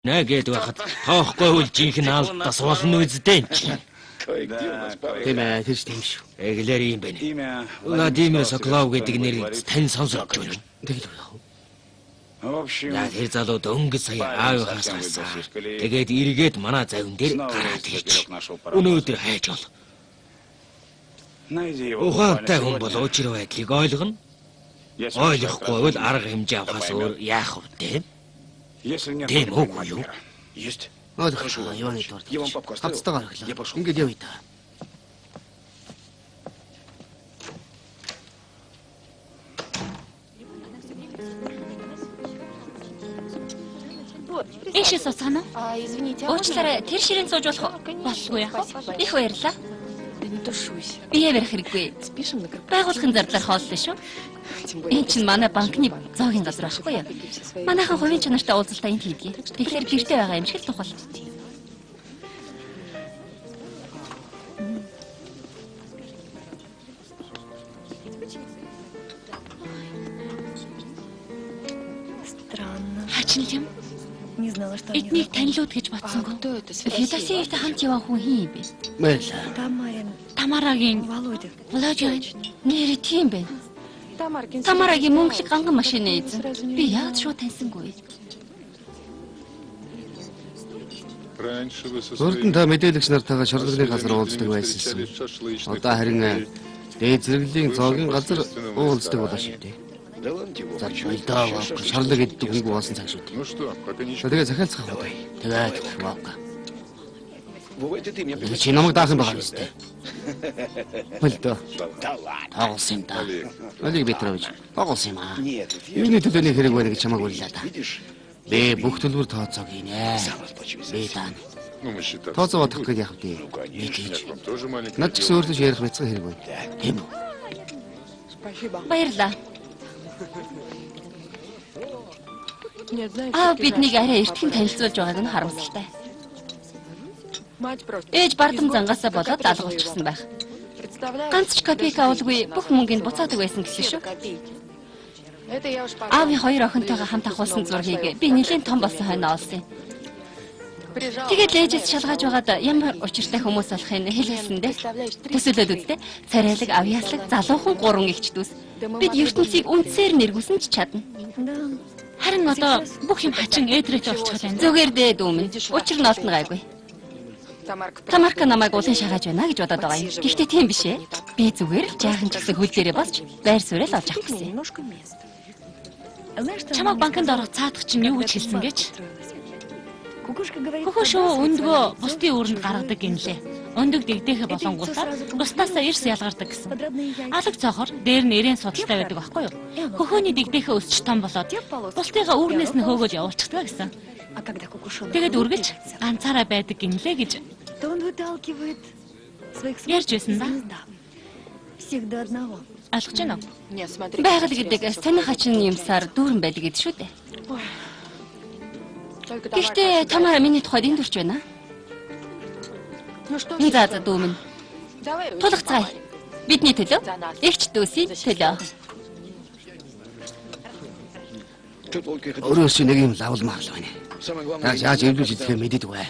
Нэгэд байхад тоохгүй үл жинхэнэ алдаас болно үздэн. Тийм ээ, тэр тийм шүү. Эглэр юм байна. Владимир Соколов гэдэг нэрийг тань сонсож байна. Тэгэл яах вэ? Наа тэр залууд өнгө сая аавынхаас гарсан. Тэгээд эргээд манай завин дээр гараад ирж. Өнөөдөр хайж бол. Ухаантай хүн бол учир байдлыг ойлгоно. Ойлгохгүй бол арга хэмжээ авахаас өөр яах вэ? Тийм үгүй юу? Хорошо, Иван Эдуардович. Хацтайгаар эхлэе. Ингээд явъя та. Эш суцгаана уу? Уучлаарай, тэр ширээн сууж болохгүй яах вэ? Их баярлаа. Бие барих хэрэггүй. Байгууллагын зардлаар хооллоо шүү. Энэ чинь манай банкны зоогийн газар байхгүй юу? Манайхан хувийн чанартай уулзалтаа энд хийдгийг. Тэгэхээр гэртээ байгаа юм шиг л тухал. Хачин юм? Эднийг танилуд гэж бодсонгүй. Философитой хамт яваа хүн хин юм бэ? Баярлалаа. Тамарагийн Володя нэр тийм бэ? Тамарагийн мөнгөлөг ганган машин эзэн. Би яаж шууд таньсангүй. Өөртөө та мэдээлэгч нартайгаа шарлагны газар уулздаг байсан. Одоо харин дээд зэрэглэлийн зоогийн газар уулздаг болоо шүү дээ. За чөлдөө шарлаг иддэг хүнгүй болсон цаг шүү дээ. Тэгээ захиалцах уу. Тэгээд вавка. Чи намайг даах юм байна үстэй. Болдоо. Тагс юм да. Олег Петрович, тагс юм аа. Миний төлөөний хэрэг байна гэж чамайг уйлаа да. Би бүх төлбөр тооцоогийнэ. Би даана. Тооцоо бодох гэж яах вэ? Би гэж. Над ч гэсэн өөртөө ярих байцгаа хэрэг байна. Тийм үү? Баярлалаа. Биднийг арай эртхэн танилцуулж байгааг нь харамсалтай. Ээж бардам зангаасаа болоод алга болчихсон байх. Ганц ч копейка авалгүй бүх мөнгөнд буцаадаг байсан гэсэн шүү. Аавын хоёр охинтойгоо хамт ахуулсан зургийг би нэлээд том болсон хойно олсон. Тэгээд ээжээс шалгааж байгаад ямар учиртай хүмүүс болохыг хэлээсэндээ төсөөлөд үздэй. Царайлаг, авьяаслаг, залуухан 3 эгчдүүс. Бид ертөнцийг үндсээр нэргүүлсэн ч чадна. Харин одоо бүх юм хачин эдрээт болчихлоо. Зүгээр дээ дүүмэн. Учир нь олдно гайгүй. Тамарка намайг улын шагааж байна гэж бодоод байгаа юм. Гэхдээ тийм биш ээ. Би зүгээр л жаахан ч гэсэн хөл дээрээ босч байр суурь олж авах гэсэн. Чамайг банкнд орох цаадах чинь юу гэж хэлсэн гэж? Хөхөшөө өндгөө бусдын үүрэнд гаргадаг гинлээ. Өндөг дэгдээхэ болонгуудаар бусдаасаа эрс ялгардаг гэсэн. Алаг цохор дээр нь эрээн судалтай байдаг байхгүй юу? Хөхөөний дэгдээхэ өсч том болоод бусдыгаа үүрнээс нь хөөгөөж явуулчихдаг гэсэн. Тэгээд үргэлж ганцаараа байдаг гинлээ гэж ярьж байсан да. Алгаж байна уу? Байгаль гэдэг сони хачин юмсаар дүүрэн байдаг гэдэг шүү дээ. Гэхдээ Тамара миний тухайд энд үрч байна. За дүүмэн. Тулгацгаая. Бидний төлөө, эгч дүүсийн төлөө. Өөрөөс нэг юм лавл маал байна. Яаж эвлүүлж идэх юм мэдээд үгүй.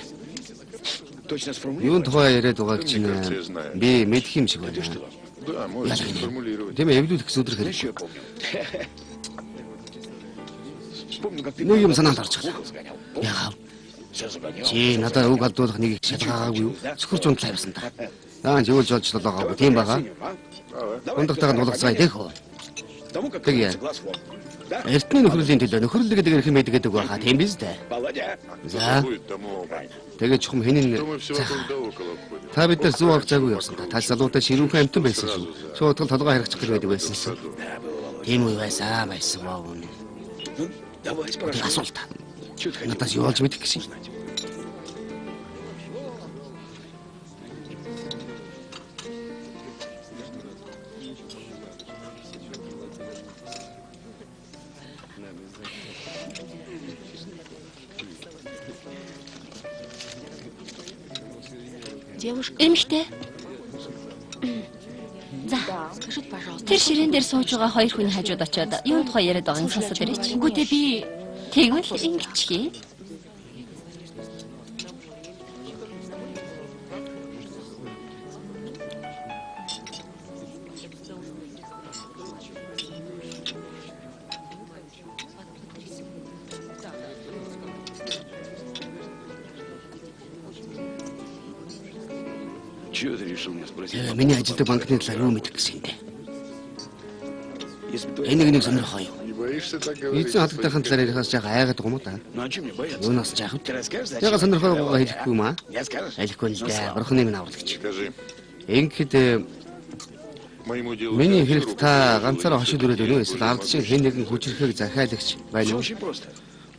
Юун тухай яриад байгааг чинь би мэдэх юм шиг байна. Тийм эвлүүлэх гэсэн өдөр хэрэг. Нэг юм санаанд орчихлоо. Яагаад? Чи надад үг алдуулах нэг их шалгаагүй юу? Цөхөрч унтлаа явсан та. Даан зөвлж олж байгаагүй тийм байгаа. Ундагтайгаа нуулгацгаая гэх үү? Тэгээ. Эртний нөхрөлийн төлөө нөхрөл гэдэг ирэх юм байдаг байгаа. Тийм биз дээ. За. Тэгээ чухам хэнийн та бид нар 100 авцаагүй явсан та. Тал залуутай ширүүхэн амтан байсан шүү. Шууд толгой харгачих гэж байдаг байсан. Тийм үү байсан аа. Асуулт. Надаас юу олж мэдэх гэсэн. Эмэгтэй. За. Тэр ширээн дээр сууж байгаа хоёр хүний хажууд очиод юун тухай яриад байгааг сонсоод ирээч. Үгүйтэй би тэгвэл ингэж хий. Тэгээ миний ажилладаг банкны талаар юу мэдэх гэсэн юм бэ? Энэ нэг сонирхоо юу? Эзэн хатагдахын талаар ярихаас жаахан айгаад байгаа юм уу та? Юунаас жаах вэ? Яга сонирхоогоо хэлэхгүй юм аа? Хэлэхгүй л дээ. Бурхны минь аврагч. Ингэхэд миний хэрэгт та ганцаараа хошид өрөөд өгнө эсвэл ард шиг хэн нэгэн хүчрэхэг захиалагч байна уу?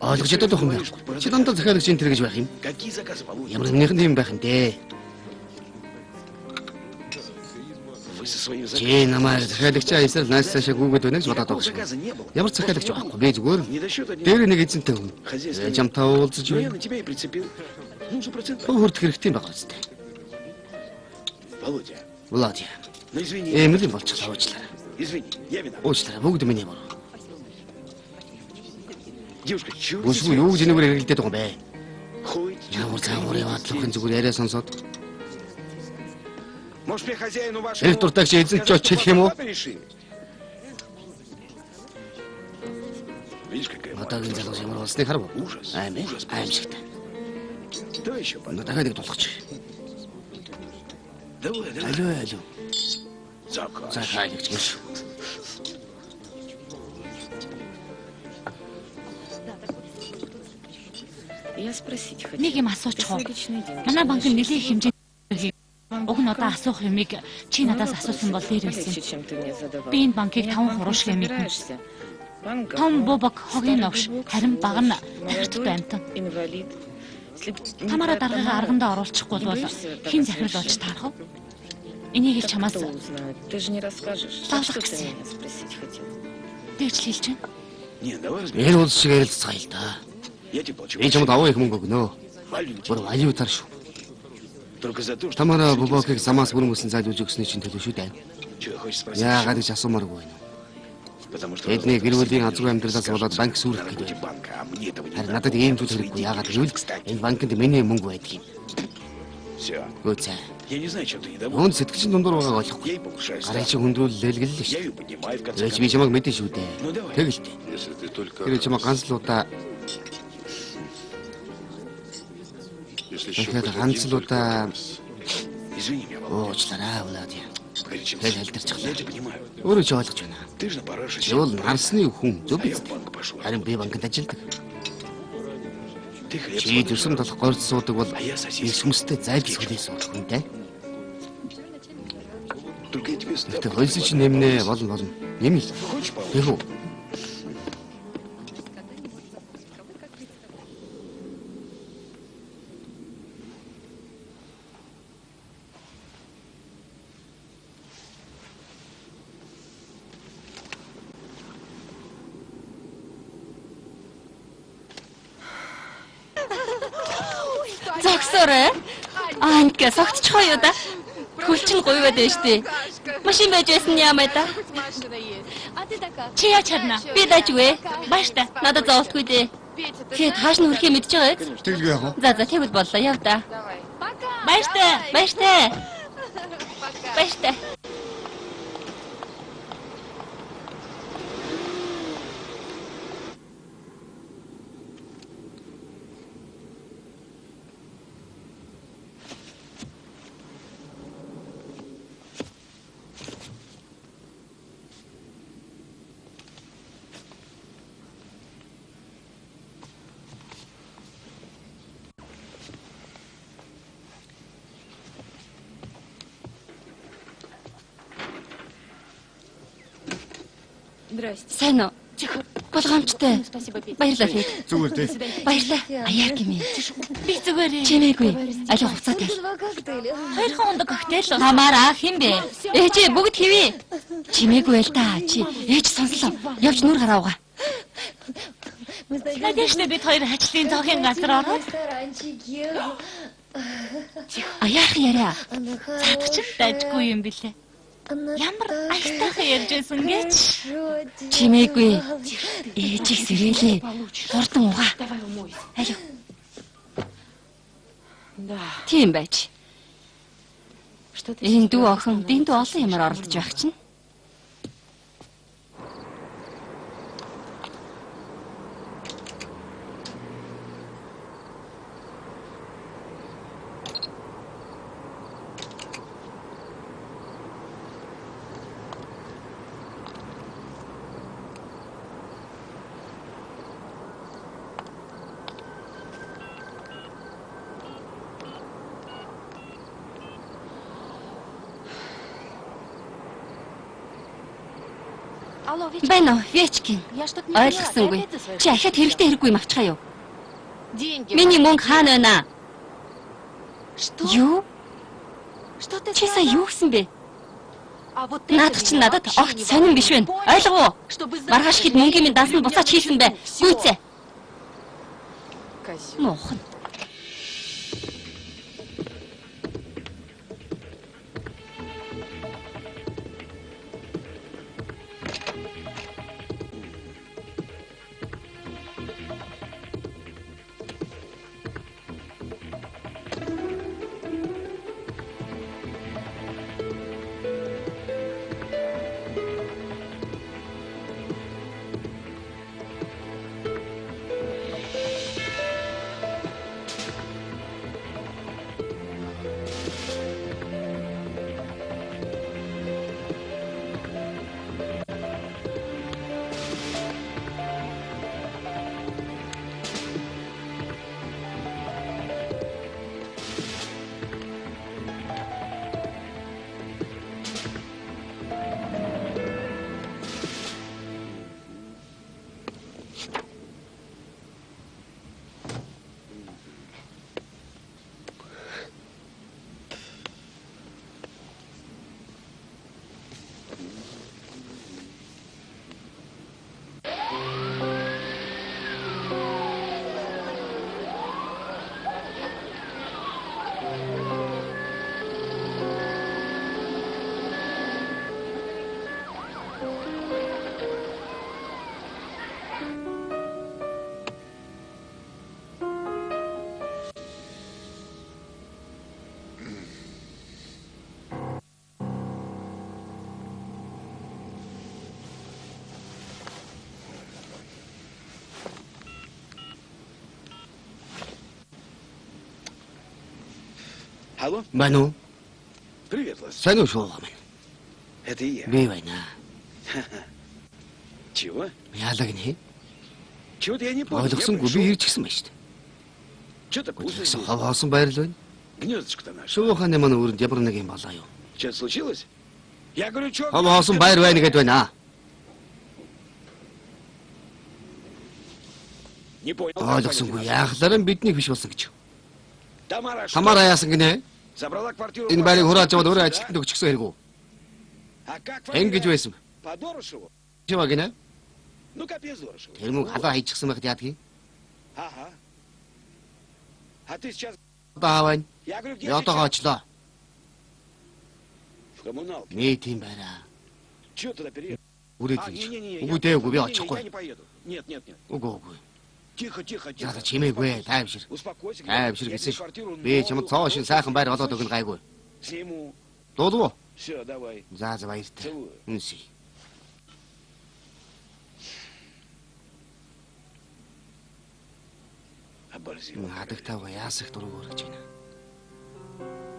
Ойлгож ядаад байх юм байна. Чи дандаа захиалагч энэ төр гэж байх юм? Ямар нэгэн тийм байх юм дээ. Чи намайг захиалагчаа эсвэл нааш цаашаа гүгээд байна гэж бодоод байгаа шүү. Ямар захиалагч байхгүй би зүгээр дээр нэг эзэнтэй хүн. Жамтаа уулзаж байна. Хурд хэрэгтэй юм байна үстэй. Володя. Эмэли болчихлоо уучлаарай. Уучлаарай бүгд миний буруу. Бүсгүй юу гэж нэгээр хэрэглэдэг байгаа юм бэ? Ямар цааврын бодлохын зүгээр яриа сонсоод. Их дуртагч эзэнт ч очих юм уу? Одоогийн залуус ямар болсныг харав уу? Аимшигтай. Дахиад нэг тулгач. Алло. Захиалагч гэж. Нэг юм асуучих уу? Манай банк нэлээд хэмжээний уг нь одоо асуух юмыг чи надаас асуусан бол дээр байсан. Би энэ банкыг 5 хурууш хэмээн. Том бобок хогийн новш харин баг нь нахирдтай амтан. Тамара даргаагаа аргандаа оруулчихгүй бол хэн захирал болж таарах вэ? Энийг л чамаас лавлах гэсэн. Тэгж хэлж байна. Энэ улс шиг ярилцгаа л да. Би чамд аваа их мөнгө өгнө. Бүр валютаар шүү. Тамара бобокыг замаас бүрмөсөн зайлуулж өгсөний чинь төлөө шүү дээ. Яагаад гэж асуумааргүй байна. Эдний гэр бүлийн азгүй амьдралаас болоод банк сүрэх гэдэг. Харин надад ийм зүйл хэрэггүй. Яагаад гэвэл энэ банкнд миний мөнгө байдаг юм. Гүцээ. Хүн сэтгэлийн дундуур байгааг олохгүй. Гарын чи хөндрүүлэл лэлгэллээ шүү. Тэгэж би чамайг мэдэн шүү дээ. Тэгэлтэй. Тэр чамайг ганц л удаа ганцлуудаа уучлаарай Володя. Тэгэл хэлдэрчихлээ. Өөрөө ч ойлгож байна. Чи бол нарсны хүн зөв биз дээ. Харин би банкнд ажилладаг. Чи төрсөн толох горд суудаг бол их хүмүүстэй зайлж хүлээс суух хүнтэй. Тэгтээ хөлсөж нэмнэ болно. Нэмээ. Тэхүү. Зогсоорой. Анка согтчихоо юу да? Хөлчин гуйваад байж тээ. Машин байж байсан юм да. Чи яа чарна? Би дажгүй. Бааштай. Надад зовлтгүй дээ. Чи тааш нь хүрхээ мэдж байгаа биз? Тэглгүй яах вэ? За тэгвэл боллоо. Яв да. Бааштай. Сайн уу? Болгоомжтой. Баярлалаа. Зүгээр дээ. Баярлалаа. Аяа гэмээ. Би зүгээрээ. Чимээгүй. Аль хувцаа тайл. 2 хоног коктейл. Тамаараа хэн бэ? Ээжээ бүгд хэвээ. Чимээгүй л да. Чи ээж сонслоо. Явж нүр гараавга. Надежда бид хоёр хачлын тоохийн газар ороод Аяах яриа. цаадгач дайжгүй юм билээ. Ямар айтайхан ярьж байсан гэж. Чимээгүй. Ээжийг сэрээлээ. Хурдан угаа. Алив. Тийм байж. Энэ дүү охин дэнд олон юмар оролдож байх чинь. Байна уу, Вечкин? Ойлгосонгүй. Чи ахиад хэрэгтэй хэрэггүй юм авчихаа юу? Миний мөнгө хаана байна? Юу? Чи сая юу гэсэн бэ? Наадах чинь надад огт сонирн биш вэ? Ойлгов уу? Маргааш хэд мөнгөний минь дансанд буцаач хийсэн бэ? Гүйцээ. Муухай. Алло? Байна уу? Привет, Лас. Сайн уу шүү маань. Это я. Би байна. Чего? Яалаг нэ? Чего-то я не понял. Ойлгосонгүй би ирж гисэн байна шүү дээ. Что такое? Тэгсэн хаваасан байрал байна. Гнездочко-то наше. Шууханы манай өрөнд ямар нэг юм болоо юу? Что случилось? Я говорю, что... Хаваасан байр байна гэд байна. Не понял. Ойлгосонгүй яахлаар нь бидний биш болсон гэж. Тамара, что? Тамара яасан гинэ? Забрала квартиру... Энэ байрыг хурааж аваад өөрөө ажилтнад өгчихсөн хэрэггүй. А как Ингэж байсан. По Дорошеву? Чива гинэ? Ну, капец Дорошеву. Тэр мөнгө халаа хийчихсан байхад яадгийг? Ага. А ты сейчас... Даавань. Я говорю, где Ятагаа сейчас? очлоо. В коммуналке. Нийт юм байна. Чего туда переехал? Үрээд А, хийж. не-не-не. Үгүй дээгүй би Я очихгүй. не поеду. Нет, нет, нет. Үгүй үгүй. Тихо, тихо, тихо. За чимээгүй тайвшир. Успокойся. Тайвшир Я гэсэн тебе квартиру би чамд цоо шин сайхан байр олоод өгнө гайгүй. сниму. Дуулав уу? Все, давай. За баяртай. Целую. Үнси. Оборзел. Хадагтайгаа яасах дург өргөж байна.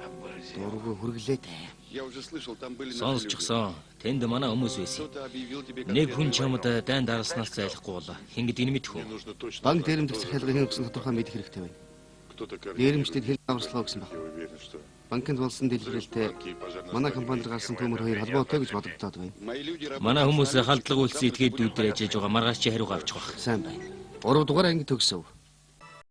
Оборзел. Дург хүргэлээ дээ. Я уже слышал, там были Сонсчихсон. Тэнд манай хүмүүс байсан. Кто-то объявил тебе Нэг хүн конкретный чамд дайн дарааснаас зайлахгүй бол хэн гэдгийг нь мэдэх Мне үү? нужно точно Банк знать, дээрэмдэх захиалгыг хэн өгсөн тодорхой мэдэх хэрэгтэй байна. кто-то Дээрэмчдэд координирует. хэн аварслаа өгсөн баг. Я уверен, что Банкнд болсон дэлгэрэлтэй банки и пожарная манай столица компанид гарсан төмөр хоёр холбоотой гэж бодогдоод байна. мои люди Манай работают хүмүүс с нами, халдлага чтобы үйлс этгээд будем дүүдэр в ажиллаж байгаа маргааш чи хариугаа авчих واخ. Сайн байна. 3 дугаар анги төгсөв.